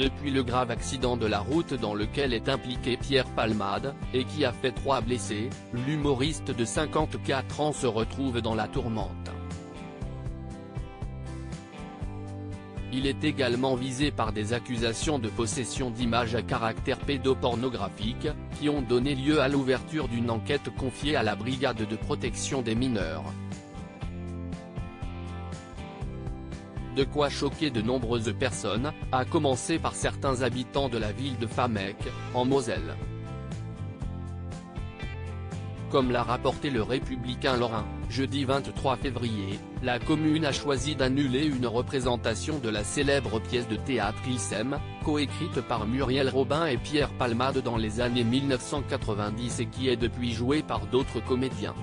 depuis le grave accident de la route dans lequel est impliqué Pierre Palmade, et qui a fait 3 blessés, l'humoriste de 54 ans se retrouve dans la tourmente. Il est également visé par des accusations de possession d'images à caractère pédopornographique, qui ont donné lieu à l'ouverture d'une enquête confiée à la Brigade de protection des mineurs. De quoi choquer de nombreuses personnes, à commencer par certains habitants de la ville de Famec, en Moselle. Comme l'a rapporté le Républicain lorrain, jeudi 23 février, la commune a choisi d'annuler une représentation de la célèbre pièce de théâtre Ils s'aiment, coécrite par Muriel Robin et Pierre Palmade dans les années 1990 et qui est depuis jouée par d'autres comédiens.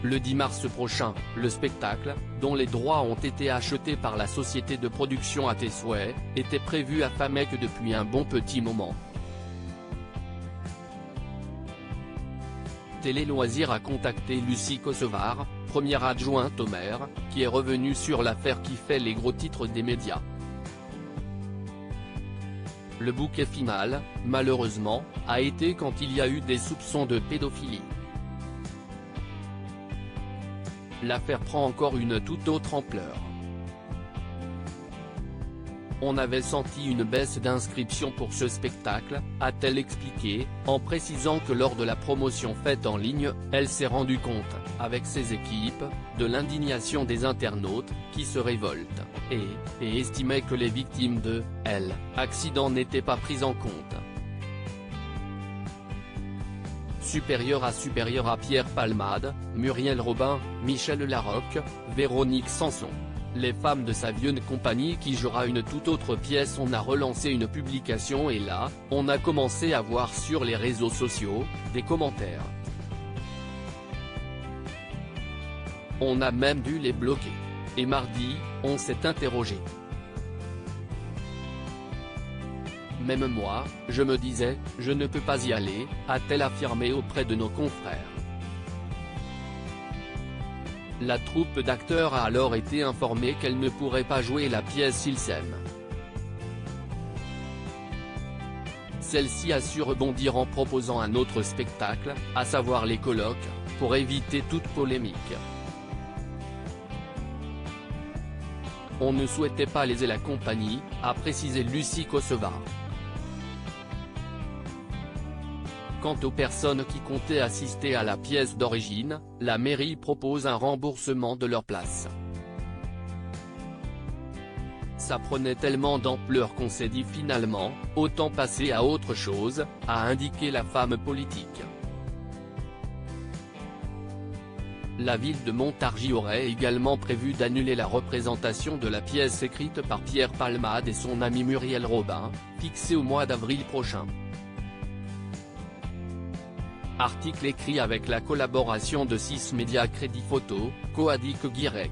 Le 10 mars prochain, le spectacle, dont les droits ont été achetés par la société de production À tes souhaits, était prévu à Famec depuis un bon petit moment. Télé Loisirs a contacté Lucie Kosovar, première adjointe au maire, qui est revenue sur l'affaire qui fait les gros titres des médias. Le bouquet final, malheureusement, a été quand il y a eu des soupçons de pédophilie. L'affaire prend encore une toute autre ampleur. On avait senti une baisse d'inscription pour ce spectacle, a-t-elle expliqué, en précisant que lors de la promotion faite en ligne, elle s'est rendue compte, avec ses équipes, de l'indignation des internautes, qui se révoltent, et estimaient que les victimes de accident n'étaient pas prises en compte. Supérieur à Pierre Palmade, Muriel Robin, Michel Larocque, Véronique Sanson. Les femmes de sa vieux compagnie qui jouera une toute autre pièce. On a relancé une publication et là, on a commencé à voir sur les réseaux sociaux, des commentaires. On a même dû les bloquer. Et mardi, on s'est interrogé. Même moi, je me disais, je ne peux pas y aller, a-t-elle affirmé auprès de nos confrères. La troupe d'acteurs a alors été informée qu'elle ne pourrait pas jouer la pièce Ils s'aiment. Celle-ci a su rebondir en proposant un autre spectacle, à savoir Les colloques, pour éviter toute polémique. On ne souhaitait pas léser la compagnie, a précisé Lucie Kosovar. Quant aux personnes qui comptaient assister à la pièce d'origine, la mairie propose un remboursement de leur place. Ça prenait tellement d'ampleur qu'on s'est dit finalement, autant passer à autre chose, a indiqué la femme politique. La ville de Montargis aurait également prévu d'annuler la représentation de la pièce écrite par Pierre Palmade et son ami Muriel Robin, fixée au mois d'avril prochain. Article écrit avec la collaboration de 6 médias Crédit Photo, Coadic Guirec.